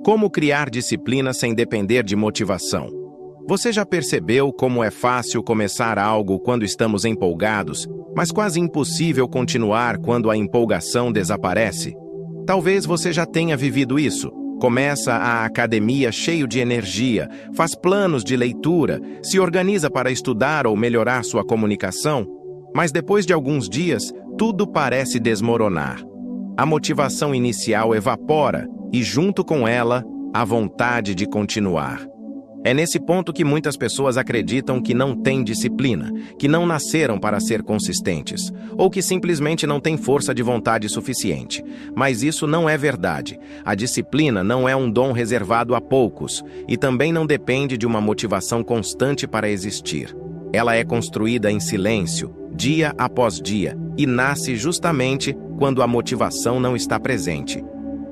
Como criar disciplina sem depender de motivação? Você já percebeu como é fácil começar algo quando estamos empolgados, mas quase impossível continuar quando a empolgação desaparece? Talvez você já tenha vivido isso. Começa a academia cheio de energia, faz planos de leitura, se organiza para estudar ou melhorar sua comunicação, mas depois de alguns dias, tudo parece desmoronar. A motivação inicial evapora e, junto com ela, a vontade de continuar. É nesse ponto que muitas pessoas acreditam que não têm disciplina, que não nasceram para ser consistentes, ou que simplesmente não têm força de vontade suficiente. Mas isso não é verdade. A disciplina não é um dom reservado a poucos, e também não depende de uma motivação constante para existir. Ela é construída em silêncio, dia após dia, e nasce justamente quando a motivação não está presente.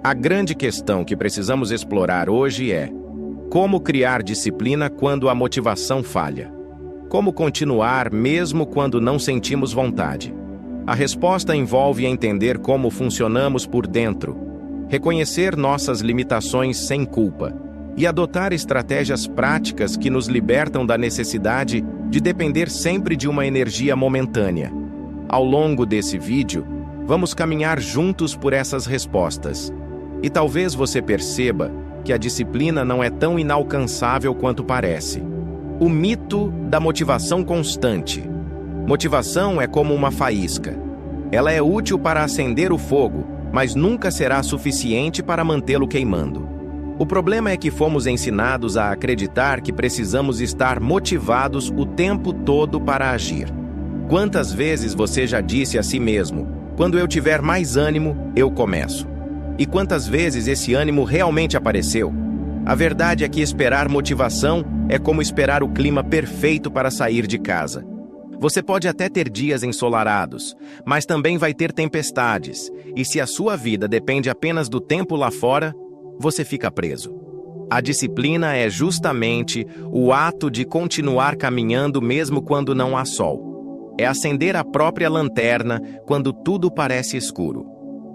A grande questão que precisamos explorar hoje é: como criar disciplina quando a motivação falha? Como continuar mesmo quando não sentimos vontade? A resposta envolve entender como funcionamos por dentro, reconhecer nossas limitações sem culpa e adotar estratégias práticas que nos libertam da necessidade de depender sempre de uma energia momentânea. Ao longo desse vídeo, vamos caminhar juntos por essas respostas. E talvez você perceba que a disciplina não é tão inalcançável quanto parece. O mito da motivação constante. Motivação é como uma faísca. Ela é útil para acender o fogo, mas nunca será suficiente para mantê-lo queimando. O problema é que fomos ensinados a acreditar que precisamos estar motivados o tempo todo para agir. Quantas vezes você já disse a si mesmo: quando eu tiver mais ânimo, eu começo? E quantas vezes esse ânimo realmente apareceu? A verdade é que esperar motivação é como esperar o clima perfeito para sair de casa. Você pode até ter dias ensolarados, mas também vai ter tempestades, e se a sua vida depende apenas do tempo lá fora, você fica preso. A disciplina é justamente o ato de continuar caminhando mesmo quando não há sol. É acender a própria lanterna quando tudo parece escuro.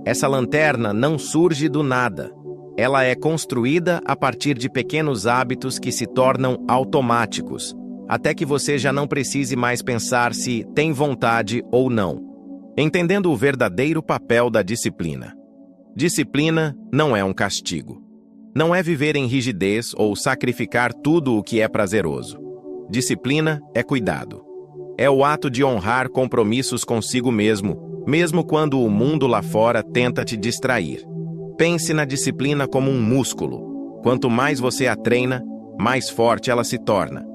Essa lanterna não surge do nada. Ela é construída a partir de pequenos hábitos que se tornam automáticos, até que você já não precise mais pensar se tem vontade ou não. Entendendo o verdadeiro papel da disciplina. Disciplina não é um castigo. Não é viver em rigidez ou sacrificar tudo o que é prazeroso. Disciplina é cuidado. É o ato de honrar compromissos consigo mesmo quando o mundo lá fora tenta te distrair. Pense na disciplina como um músculo. Quanto mais você a treina, mais forte ela se torna.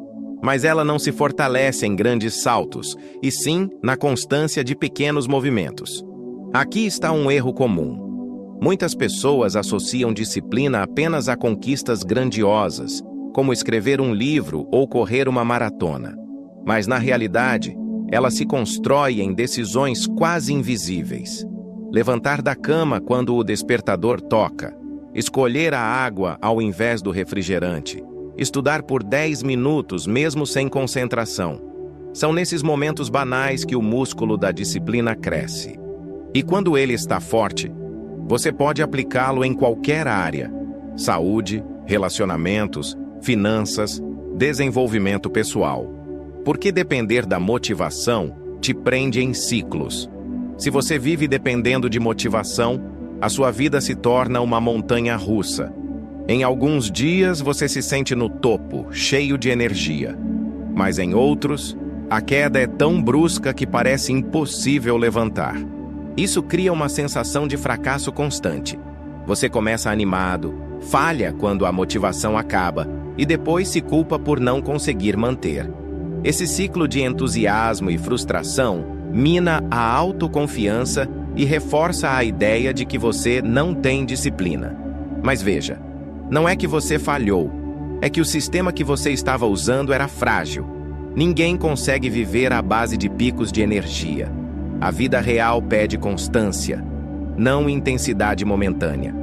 Mas ela não se fortalece em grandes saltos, e sim na constância de pequenos movimentos. Aqui está um erro comum. Muitas pessoas associam disciplina apenas a conquistas grandiosas, como escrever um livro ou correr uma maratona. Mas, na realidade, ela se constrói em decisões quase invisíveis. Levantar da cama quando o despertador toca, escolher a água ao invés do refrigerante, estudar por 10 minutos mesmo sem concentração. São nesses momentos banais que o músculo da disciplina cresce. E quando ele está forte, você pode aplicá-lo em qualquer área: saúde, relacionamentos, finanças, desenvolvimento pessoal. Porque depender da motivação te prende em ciclos. Se você vive dependendo de motivação, a sua vida se torna uma montanha russa. Em alguns dias você se sente no topo, cheio de energia. Mas em outros, a queda é tão brusca que parece impossível levantar. Isso cria uma sensação de fracasso constante. Você começa animado, falha quando a motivação acaba e depois se culpa por não conseguir manter. Esse ciclo de entusiasmo e frustração mina a autoconfiança e reforça a ideia de que você não tem disciplina. Mas veja, não é que você falhou, é que o sistema que você estava usando era frágil. Ninguém consegue viver à base de picos de energia. A vida real pede constância, não intensidade momentânea.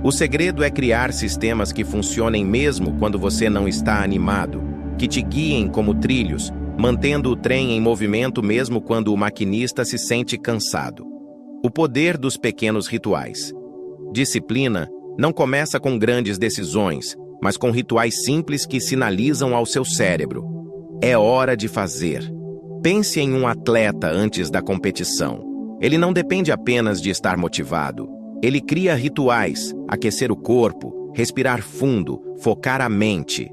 O segredo é criar sistemas que funcionem mesmo quando você não está animado, que te guiem como trilhos, mantendo o trem em movimento mesmo quando o maquinista se sente cansado. O poder dos pequenos rituais. Disciplina Não começa com grandes decisões, mas com rituais simples que sinalizam ao seu cérebro: é hora de fazer. Pense em um atleta antes da competição. Ele não depende apenas de estar motivado. Ele cria rituais, aquecer o corpo, respirar fundo, focar a mente.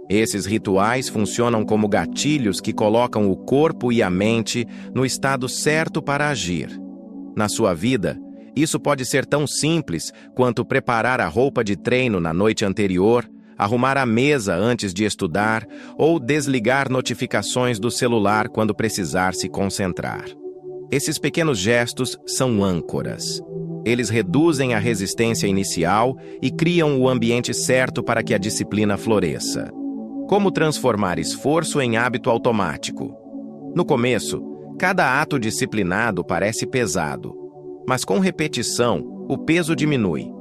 Esses rituais funcionam como gatilhos que colocam o corpo e a mente no estado certo para agir. Na sua vida, isso pode ser tão simples quanto preparar a roupa de treino na noite anterior, arrumar a mesa antes de estudar ou desligar notificações do celular quando precisar se concentrar. Esses pequenos gestos são âncoras. Eles reduzem a resistência inicial e criam o ambiente certo para que a disciplina floresça. Como transformar esforço em hábito automático? No começo, cada ato disciplinado parece pesado, mas com repetição, o peso diminui.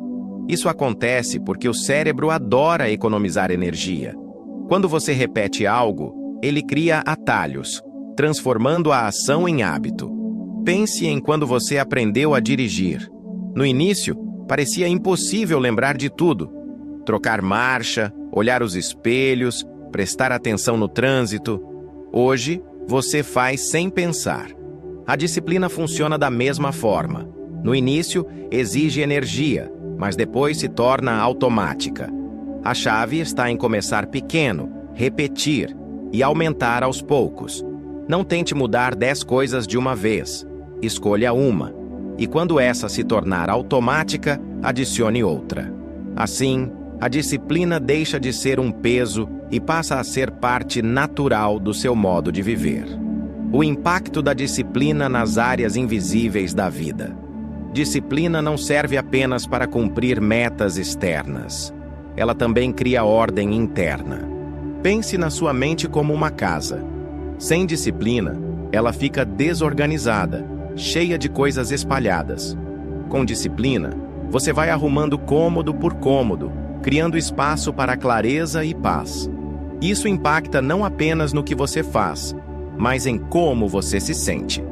Isso acontece porque o cérebro adora economizar energia. Quando você repete algo, ele cria atalhos, transformando a ação em hábito. Pense em quando você aprendeu a dirigir. No início, parecia impossível lembrar de tudo. Trocar marcha, olhar os espelhos, prestar atenção no trânsito. Hoje, você faz sem pensar. A disciplina funciona da mesma forma. No início, exige energia, mas depois se torna automática. A chave está em começar pequeno, repetir e aumentar aos poucos. Não tente mudar 10 coisas de uma vez. Escolha uma. E quando essa se tornar automática, adicione outra. Assim, a disciplina deixa de ser um peso e passa a ser parte natural do seu modo de viver. O impacto da disciplina nas áreas invisíveis da vida. Disciplina não serve apenas para cumprir metas externas. Ela também cria ordem interna. Pense na sua mente como uma casa. Sem disciplina, ela fica desorganizada, cheia de coisas espalhadas. Com disciplina, você vai arrumando cômodo por cômodo, criando espaço para clareza e paz. Isso impacta não apenas no que você faz, mas em como você se sente.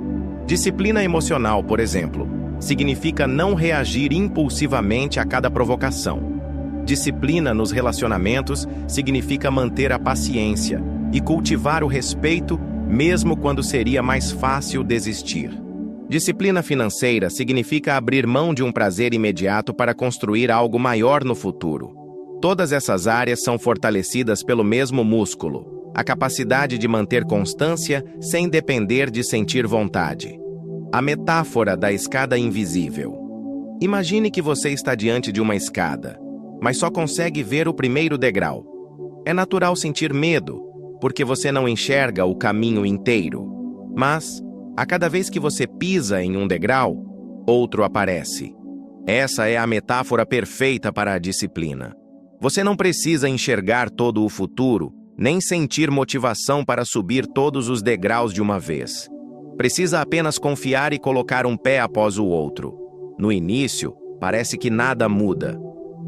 Disciplina emocional, por exemplo, significa não reagir impulsivamente a cada provocação. Disciplina nos relacionamentos significa manter a paciência e cultivar o respeito, mesmo quando seria mais fácil desistir. Disciplina financeira significa abrir mão de um prazer imediato para construir algo maior no futuro. Todas essas áreas são fortalecidas pelo mesmo músculo, a capacidade de manter constância sem depender de sentir vontade. A metáfora da escada invisível. Imagine que você está diante de uma escada, mas só consegue ver o primeiro degrau. É natural sentir medo, porque você não enxerga o caminho inteiro. Mas, a cada vez que você pisa em um degrau, outro aparece. Essa é a metáfora perfeita para a disciplina. Você não precisa enxergar todo o futuro, nem sentir motivação para subir todos os degraus de uma vez. Precisa apenas confiar e colocar um pé após o outro. No início, parece que nada muda.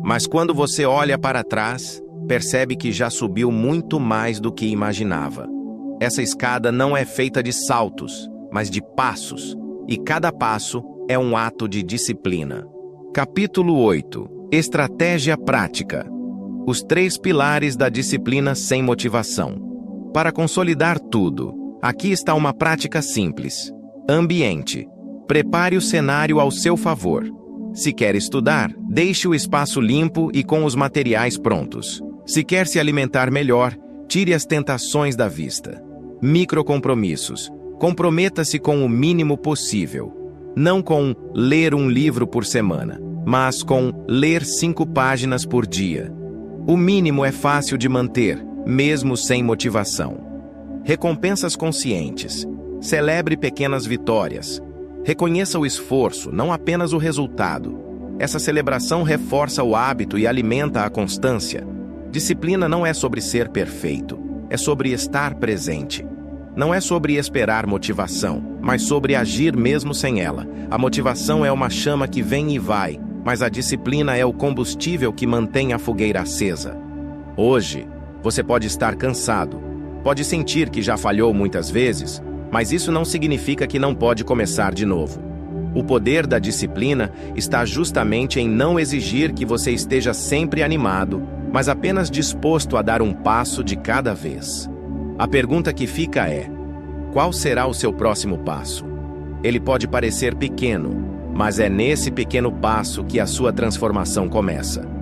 Mas quando você olha para trás, percebe que já subiu muito mais do que imaginava. Essa escada não é feita de saltos, mas de passos, e cada passo é um ato de disciplina. Capítulo 8. Estratégia prática. Os 3 pilares da disciplina sem motivação. Para consolidar tudo, aqui está uma prática simples. Ambiente. Prepare o cenário ao seu favor. Se quer estudar, deixe o espaço limpo e com os materiais prontos. Se quer se alimentar melhor, tire as tentações da vista. Microcompromissos. Comprometa-se com o mínimo possível. Não com ler um livro por semana, mas com ler 5 páginas por dia. O mínimo é fácil de manter, mesmo sem motivação. Recompensas conscientes. Celebre pequenas vitórias. Reconheça o esforço, não apenas o resultado. Essa celebração reforça o hábito e alimenta a constância. Disciplina não é sobre ser perfeito, é sobre estar presente. Não é sobre esperar motivação, mas sobre agir mesmo sem ela. A motivação é uma chama que vem e vai, mas a disciplina é o combustível que mantém a fogueira acesa. Hoje, você pode estar cansado, pode sentir que já falhou muitas vezes, mas isso não significa que não pode começar de novo. O poder da disciplina está justamente em não exigir que você esteja sempre animado, mas apenas disposto a dar um passo de cada vez. A pergunta que fica é: qual será o seu próximo passo? Ele pode parecer pequeno, mas é nesse pequeno passo que a sua transformação começa.